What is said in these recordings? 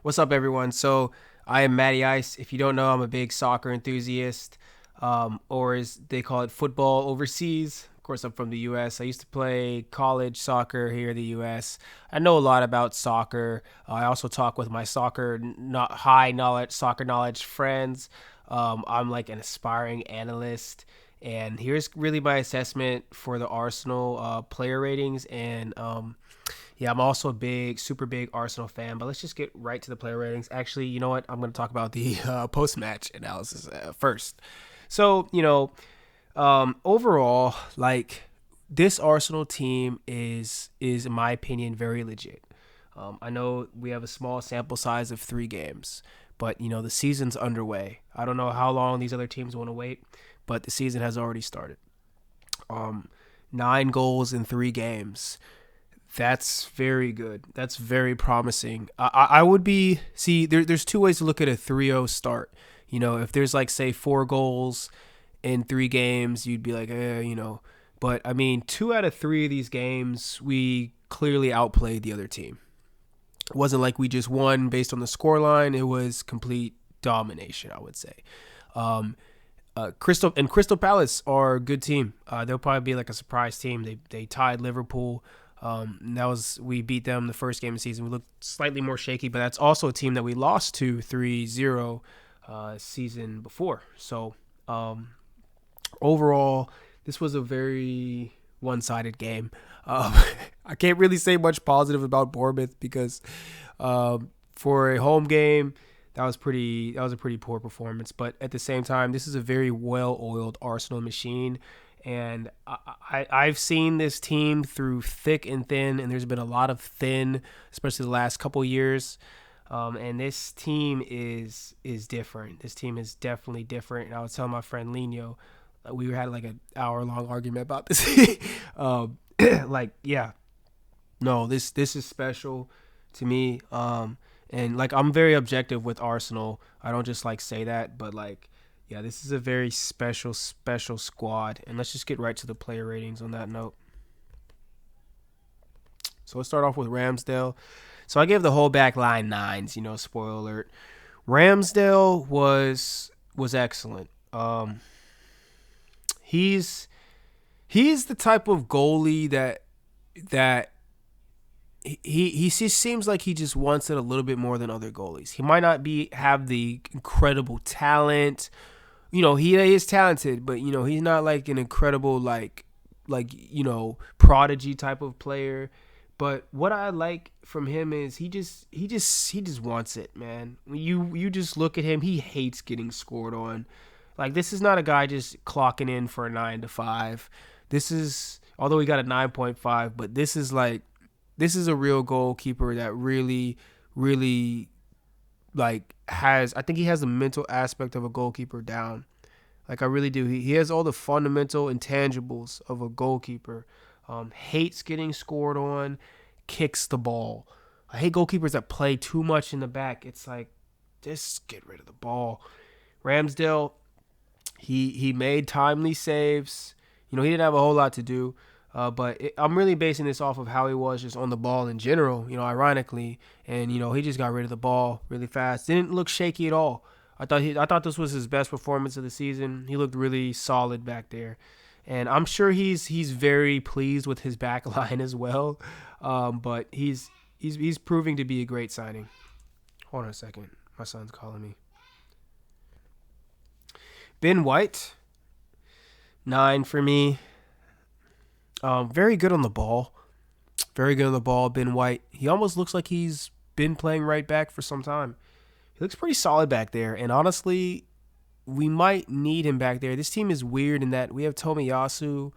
What's up, everyone? So, I am Matty Ice. If you don't know, I'm a big soccer enthusiast, or as they call it, football overseas. Of course, I'm from the U.S. I used to play college soccer here in the U.S. I know a lot about soccer. I also talk with my not high knowledge soccer knowledge friends. I'm like an aspiring analyst, and here's really my assessment for the Arsenal player ratings and yeah, I'm also a super big Arsenal fan, but let's just get right to the player ratings. Actually, you know what? I'm going to talk about the post match analysis first. So, overall, like this Arsenal team is in my opinion very legit. I know we have a small sample size of 3 games, but the season's underway. I don't know how long these other teams want to wait, but the season has already started. Um, 9 goals in 3 games. That's very good. That's very promising. I would be see there's 2 ways to look at a 3-0 start. If there's like say 4 goals in 3 games, you'd be like, But I mean, 2 out of 3 of these games, we clearly outplayed the other team. It wasn't like we just won based on the scoreline. It was complete domination, I would say. Um, Crystal Palace are a good team. They'll probably be like a surprise team. They tied Liverpool. We beat them the first game of the season. We looked slightly more shaky, but that's also a team that we lost to 3-0 season before. So overall, this was a very one-sided game. Um, I can't really say much positive about Bournemouth because for a home game, that was a pretty poor performance. But at the same time, this is a very well-oiled Arsenal machine. And I've seen this team through thick and thin, and there's been a lot of thin, especially the last couple years. And this team is different. This team is definitely different. And I was telling my friend Lino, we had like an hour-long argument about this. Yeah, no, this is special to me. And like I'm very objective with Arsenal. I don't just like say that, but like yeah, this is a very special squad. And let's just get right to the player ratings on that note. So let's start off with Ramsdale. So I gave the whole back line 9s, spoiler alert. Ramsdale was excellent. He's the type of goalie that he just seems like he just wants it a little bit more than other goalies. He might not have the incredible talent. He is talented, but he's not like an incredible prodigy type of player. But what I like from him is he just wants it, man. When you just look at him, he hates getting scored on. Like this is not a guy just clocking in for a 9 to 5. This is although he got a 9.5, but this is a real goalkeeper that really has I think he has the mental aspect of a goalkeeper down. Like I really do. He has all the fundamental intangibles of a goalkeeper. Hates getting scored on, kicks the ball. I hate goalkeepers that play too much in the back. It's like just get rid of the ball. Ramsdale, he made timely saves. He didn't have a whole lot to do. I'm really basing this off of how he was just on the ball in general, ironically. And, he just got rid of the ball really fast. Didn't look shaky at all. I thought this was his best performance of the season. He looked really solid back there. And I'm sure he's very pleased with his back line as well. But he's proving to be a great signing. Hold on a second. My son's calling me. Ben White, 9 for me. Very good on the ball. Very good on the ball, Ben White. He almost looks like he's been playing right back for some time. He looks pretty solid back there. And honestly, we might need him back there. This team is weird in that we have Tomiyasu,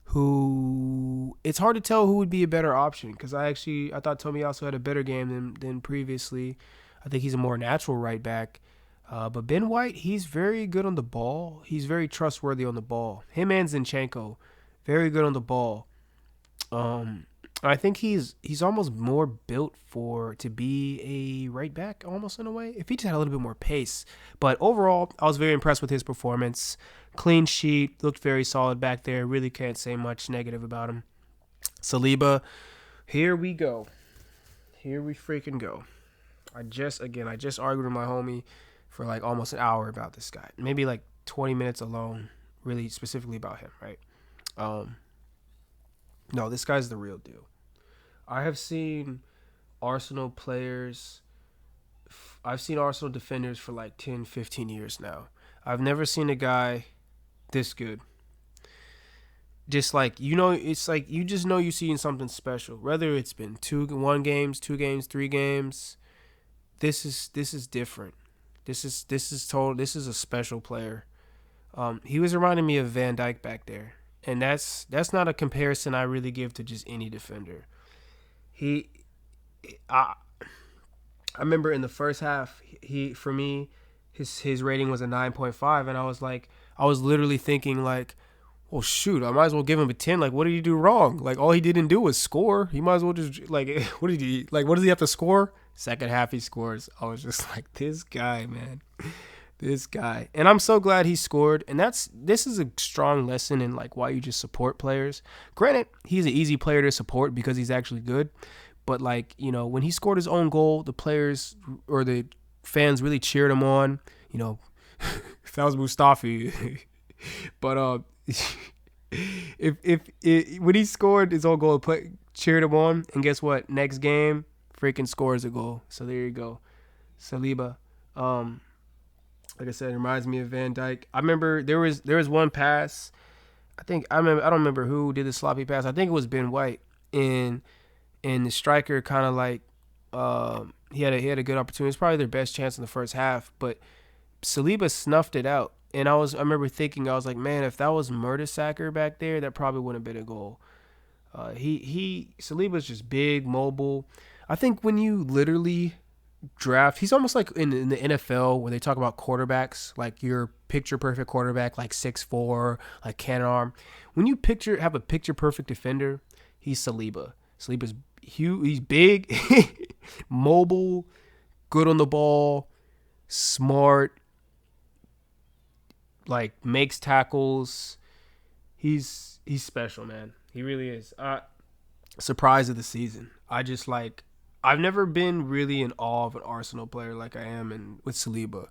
who it's hard to tell who would be a better option because I thought Tomiyasu had a better game than previously. I think he's a more natural right back. But Ben White, he's very good on the ball. He's very trustworthy on the ball. Him and Zinchenko, very good on the ball. I think he's almost more built to be a right back almost in a way. If he just had a little bit more pace. But overall, I was very impressed with his performance. Clean sheet, looked very solid back there. Really can't say much negative about him. Saliba, here we go. Here we freaking go. I just argued with my homie for like almost an hour about this guy. Maybe like 20 minutes alone, really specifically about him, right? Um, no, this guy's the real deal. I have seen Arsenal players, I've seen Arsenal defenders for like 10, 15 years now. I've never seen a guy this good. Just like, it's like you just know you're seeing something special. Whether it's been 1 games, 2 games, 3 games, this is different. This is a special player. He was reminding me of Van Dijk back there, and that's not a comparison I really give to just any defender. He, I I remember in the first half, he for me, his rating was a 9.5, and I was literally thinking like, well, shoot, I might as well give him a 10. Like, what did he do wrong? Like, all he didn't do was score. He might as well just like, what does he have to score? Second half he scores. I was just like, this guy, man. This guy. And I'm so glad he scored. And this is a strong lesson in like why you just support players. Granted, he's an easy player to support because he's actually good. But like, when he scored his own goal, the players or the fans really cheered him on. If that was Mustafi. But if when he scored his own goal, cheered him on, and guess what? Next game, freaking scores a goal. So there you go, Saliba. Like I said, it reminds me of Van Dijk. I remember there was one pass. I don't remember who did the sloppy pass. I think it was Ben White, and the striker kind of like he had a good opportunity. It's probably their best chance in the first half, but Saliba snuffed it out. And I remember thinking, I was like, man, if that was Mertesacker back there, that probably wouldn't have been a goal. Saliba's just big, mobile. I think when you literally draft, he's almost like in the NFL where they talk about quarterbacks, like your picture perfect quarterback, like 6'4", like cannon arm. When you have a picture perfect defender, he's Saliba. Saliba's huge, he's big, mobile, good on the ball, smart, like makes tackles. He's special, man. He really is. Surprise of the season. I've never been really in awe of an Arsenal player like I am with Saliba.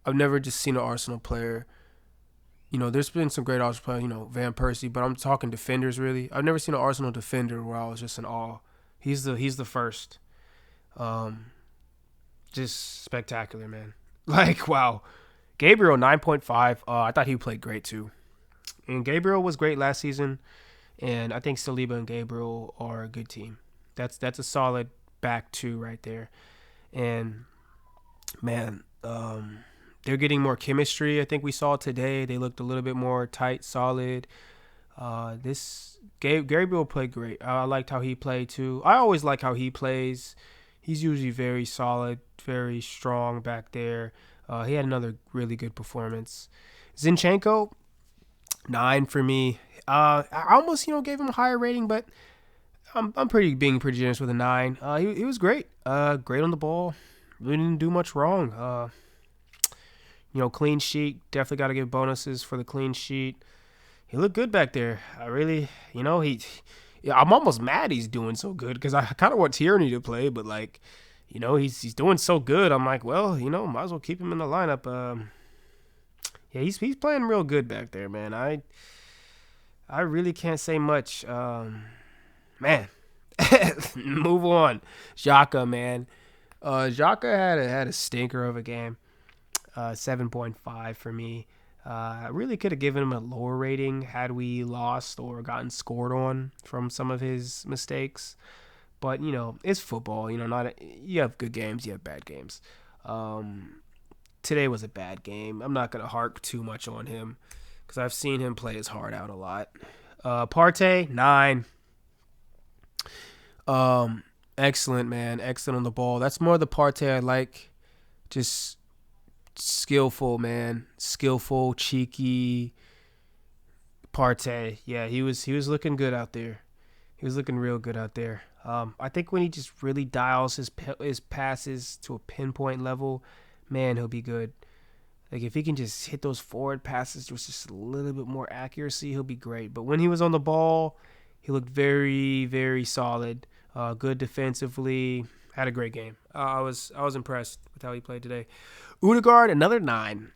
I've never just seen an Arsenal player. There's been some great Arsenal players, Van Persie, but I'm talking defenders really. I've never seen an Arsenal defender where I was just in awe. He's the first. Just spectacular, man. Like, wow. Gabriel, 9.5. I thought he played great too. And Gabriel was great last season. And I think Saliba and Gabriel are a good team. That's a solid back two right there. And, man, they're getting more chemistry. I think we saw today. They looked a little bit more tight, solid. Gabriel played great. I liked how he played too. I always like how he plays. He's usually very solid, very strong back there. He had another really good performance. Zinchenko, 9 for me. I almost gave him a higher rating, but I'm being pretty generous with a 9. He was great. Great on the ball. Really didn't do much wrong. Clean sheet. Definitely got to give bonuses for the clean sheet. He looked good back there. I really, I'm almost mad he's doing so good because I kind of want Tierney to play, but like, he's doing so good. I'm like, well, might as well keep him in the lineup. Yeah, he's playing real good back there, man. I really can't say much. Man, move on. Xhaka, man. Xhaka had a stinker of a game. 7.5 for me. I really could have given him a lower rating had we lost or gotten scored on from some of his mistakes. But, it's football. You have good games, you have bad games. Today was a bad game. I'm not going to harp too much on him because I've seen him play his heart out a lot. Partey, 9. Excellent, man. Excellent on the ball. That's more the Partey I like. Just skillful, man. Skillful, cheeky Partey. Yeah, he was looking good out there. He was looking real good out there. I think when he just really dials his passes to a pinpoint level, man, he'll be good. Like if he can just hit those forward passes with just a little bit more accuracy, he'll be great. But when he was on the ball, he looked very, very solid. Good defensively, Had a great game. I was impressed with how he played today. Odegaard, another 9.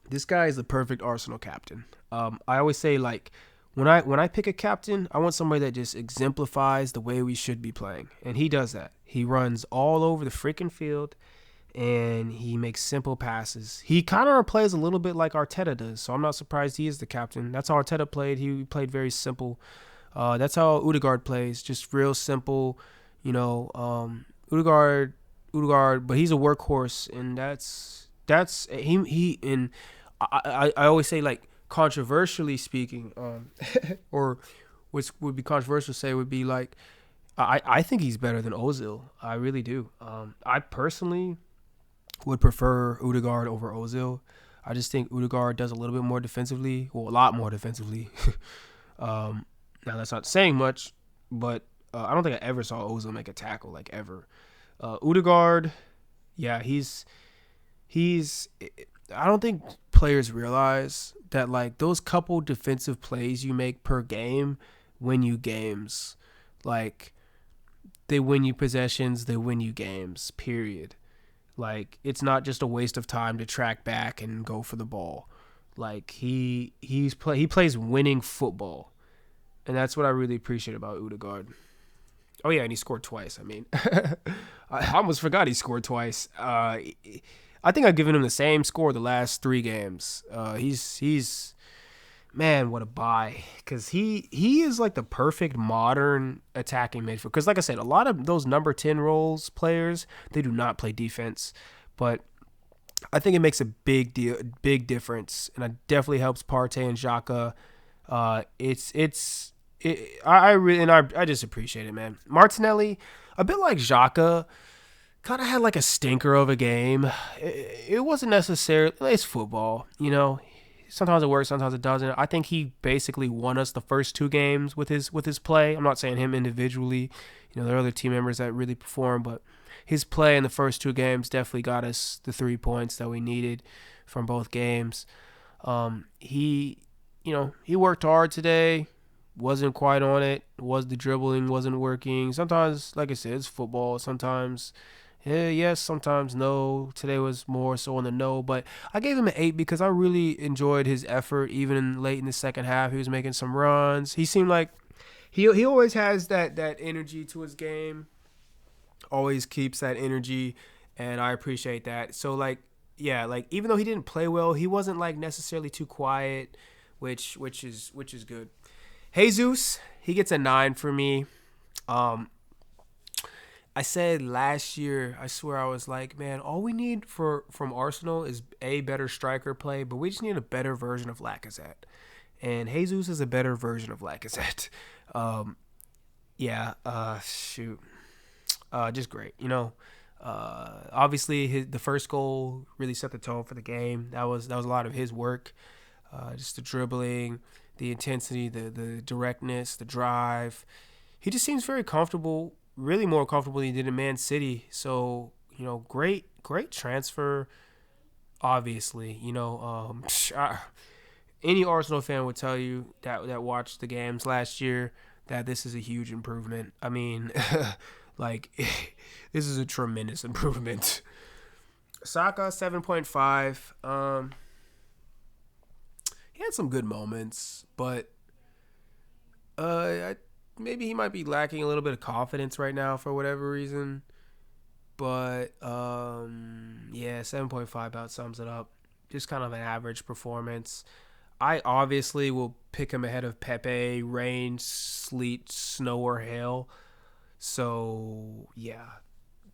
This guy is the perfect Arsenal captain. I always say, like, when I pick a captain, I want somebody that just exemplifies the way we should be playing, and he does that. He runs all over the freaking field, and he makes simple passes. He kind of plays a little bit like Arteta does, so I'm not surprised he is the captain. That's how Arteta played. He played very simple. That's how Odegaard plays, just real simple. You know, Odegaard, but he's a workhorse, and that's he. And I always say, like, controversially speaking, or which would be controversial to say would be like, I think he's better than Ozil. I really do. I personally would prefer Odegaard over Ozil. I just think Odegaard does a little bit more defensively, well, a lot more defensively. Now that's not saying much, but I don't think I ever saw Ozil make a tackle, like, ever. Odegaard, yeah, he's. I don't think players realize that, like, those couple defensive plays you make per game win you games. Like, they win you possessions, they win you games. Period. Like, it's not just a waste of time to track back and go for the ball. Like, he plays winning football, and that's what I really appreciate about Odegaard. Oh yeah, and he scored twice. I mean, I almost forgot he scored twice. I think I've given him the same score the last 3 games. He's man, what a buy, because he is like the perfect modern attacking midfield. Because, like I said, a lot of those number 10 roles players, they do not play defense, but I think it makes a big difference, and it definitely helps Partey and Xhaka. I just appreciate it, man. Martinelli, a bit like Xhaka, kind of had like a stinker of a game. It wasn't necessarily, it's football, you know. Sometimes it works, sometimes it doesn't. I think he basically won us the first 2 games with his play. I'm not saying him individually. You know, there are other team members that really perform, but his play in the first 2 games definitely got us the 3 points that we needed from both games. He worked hard today. Wasn't quite on it. The dribbling wasn't working. Sometimes, like I said, it's football. Sometimes yes, sometimes no. Today was more so on the no, but I gave him an 8 because I really enjoyed his effort. Even late in the second half, he was making some runs. He seemed like he always has that energy to his game. Always keeps that energy, and I appreciate that. So, like, yeah, like, even though he didn't play well, he wasn't like necessarily too quiet, which is good. Jesus, he gets a 9 for me. I said last year, I swear I was like, man, all we need from Arsenal is a better striker play, but we just need a better version of Lacazette. And Jesus is a better version of Lacazette. Shoot. Just great, you know. Obviously, the first goal really set the tone for the game. That was a lot of his work. Just the dribbling, the intensity, the directness, the drive. He just seems very comfortable, really more comfortable than he did in Man City. So, you know, great transfer, obviously. You know, any Arsenal fan would tell you that watched the games last year that this is a huge improvement. I mean, like, this is a tremendous improvement. Xhaka, 7.5. He had some good moments, but maybe he might be lacking a little bit of confidence right now for whatever reason. But 7.5 about sums it up. Just kind of an average performance. I obviously will pick him ahead of Pepe, rain, sleet, snow, or hail. So, yeah.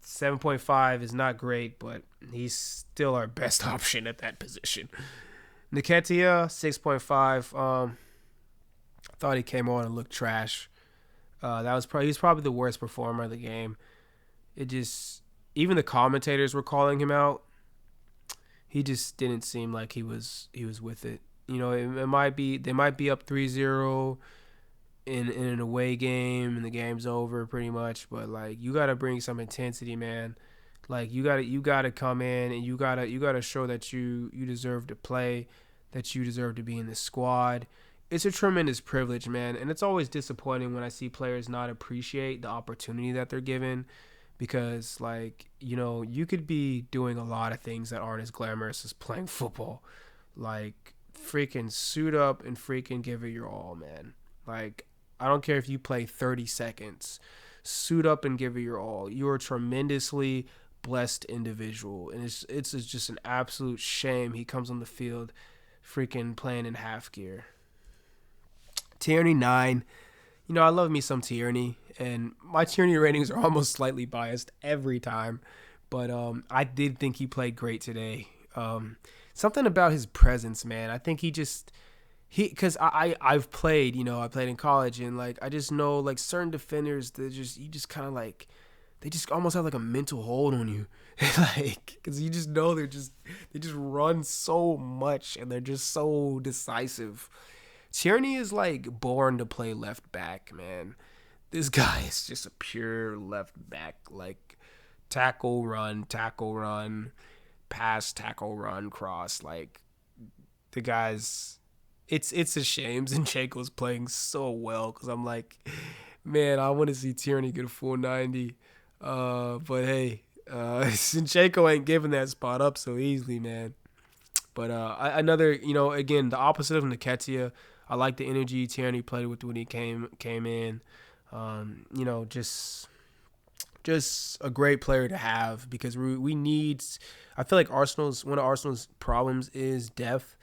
7.5 is not great, but he's still our best option at that position. Nketiah, 6.5. Thought he came on and looked trash. He was probably the worst performer of the game. Even the commentators were calling him out. He just didn't seem like he was with it. You know, they might be up 3-0 in an away game and the game's over pretty much, but like, you got to bring some intensity, man. Like, you got to come in and you got to show that you deserve to play, that you deserve to be in the squad. It's a tremendous privilege, man, and it's always disappointing when I see players not appreciate the opportunity that they're given, because, like, you could be doing a lot of things that aren't as glamorous as playing football. Like, freaking suit up and freaking give it your all, man. Like, I don't care if you play 30 seconds. Suit up and give it your all. You're a tremendously blessed individual, and it's just an absolute shame he comes on the field freaking playing in half gear. Tierney 9. I love me some Tierney, and my Tierney ratings are almost slightly biased every time, but I did think he played great today. Something about his presence, man. I think because I've played, I played in college, and like I just know like certain defenders that you just kind of like they just almost have like a mental hold on you, like because you just know they just run so much and they're just so decisive. Tierney is like born to play left back, man. This guy is just a pure left back, like tackle, run, pass, tackle, run, cross. Like the guy's, it's a shame Zinchenko's playing so well because I'm like, man, I want to see Tierney get a full 90. But hey, Zinchenko ain't giving that spot up so easily, man. But another, again, the opposite of Nketiah. I like the energy Tierney played with when he came in. Just a great player to have because we need. I feel like one of Arsenal's problems is depth,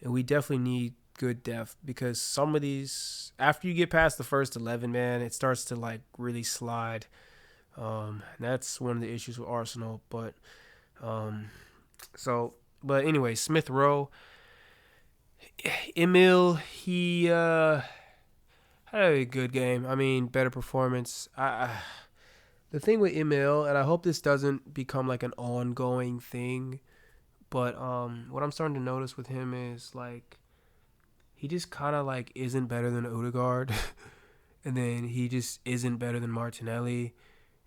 and we definitely need good depth because some of these, after you get past the first 11, man, it starts to like really slide. That's one of the issues with Arsenal. But but anyway, Smith Rowe. Emil, he had a good game. I mean, better performance. The thing with Emil, and I hope this doesn't become like an ongoing thing, but what I'm starting to notice with him is like he just kind of like isn't better than Odegaard, and then he just isn't better than Martinelli,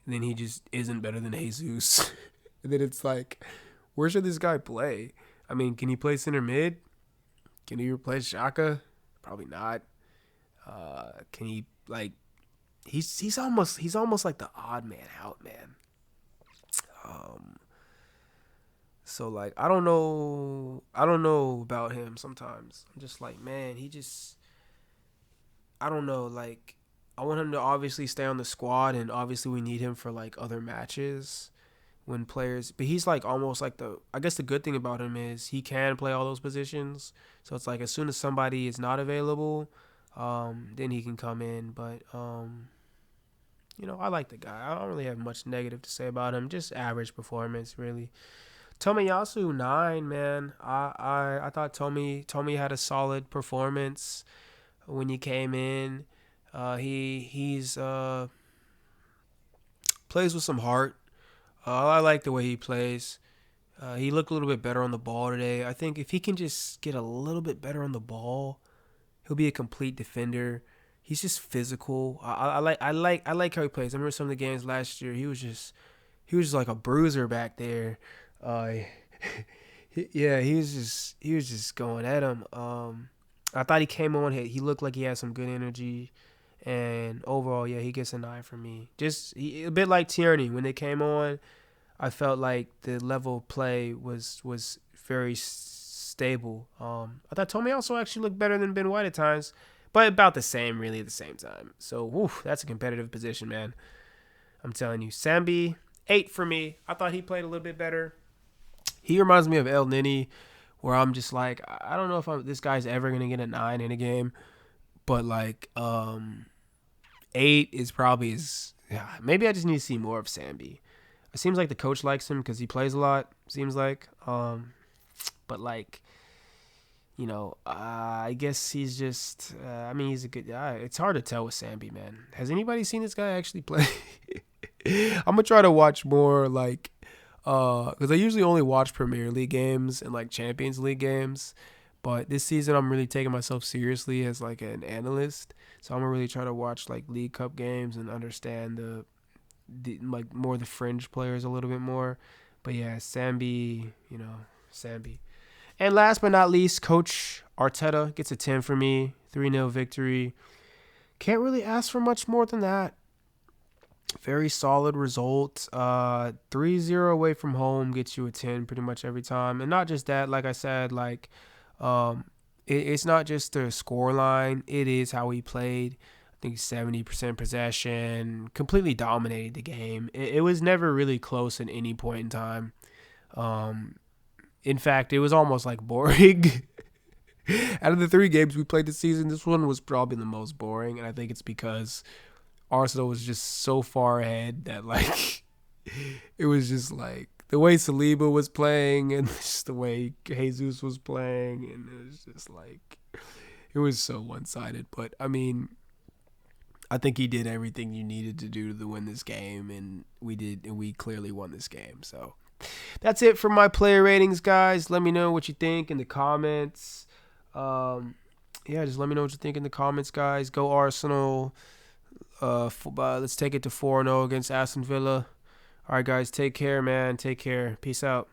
and then he just isn't better than Jesus, and then it's like, where should this guy play? I mean, can he play center mid? Can he replace Xhaka? Probably not. Can he like? He's almost like the odd man out, man. So like I don't know about him sometimes. I'm just like, man, I don't know, like I want him to obviously stay on the squad and obviously we need him for like other matches when players, but he's like almost like I guess the good thing about him is he can play all those positions. So it's like as soon as somebody is not available, then he can come in. But I like the guy. I don't really have much negative to say about him. Just average performance, really. Tomiyasu 9, man. I thought Tommy had a solid performance when he came in. He's plays with some heart. I like the way he plays. He looked a little bit better on the ball today. I think if he can just get a little bit better on the ball, he'll be a complete defender. He's just physical. I like how he plays. I remember some of the games last year. He was just like a bruiser back there. Yeah, he was just going at him. I thought he came on. He looked like he had some good energy. And overall, yeah, he gets a 9 from me. Just a bit like Tierney. When they came on, I felt like the level of play was very stable. I thought Tommy also actually looked better than Ben White at times, but about the same, really, at the same time. So, that's a competitive position, man. I'm telling you. Sambi, 8 for me. I thought he played a little bit better. He reminds me of El Nini, where I'm just like, I don't know if this guy's ever going to get a 9 in a game, but like, 8 is probably maybe I just need to see more of Sambi. It seems like the coach likes him because he plays a lot. Seems like, but like, I guess he's just. He's a good guy. It's hard to tell with Sambi, man. Has anybody seen this guy actually play? I'm gonna try to watch more like, because I usually only watch Premier League games and like Champions League games. But this season, I'm really taking myself seriously as like an analyst. So I'm gonna really try to watch like League Cup games and understand the like more the fringe players a little bit more. But yeah, Sambi. And last but not least, Coach Arteta gets a 10 for me. 3-0 victory. Can't really ask for much more than that. Very solid result. 3-0 away from home gets you a 10 pretty much every time. And not just that, like I said, like um, it's not just the score line, it is how he played. I think 70% possession, completely dominated the game. It was never really close at any point in time. Um, in fact, it was almost like boring. Out of the 3 games we played this season, this one was probably the most boring. And I think it's because Arsenal was just so far ahead that like it was just like the way Saliba was playing and just the way Jesus was playing, and it was just like it was so one-sided. But I mean, I think he did everything you needed to do to win this game, and we did, and we clearly won this game. So that's it for my player ratings, guys. Let me know what you think in the comments. Yeah, just let me know what you think in the comments, guys. Go Arsenal. Let's take it to 4-0 against Aston Villa. All right, guys, take care, man. Take care. Peace out.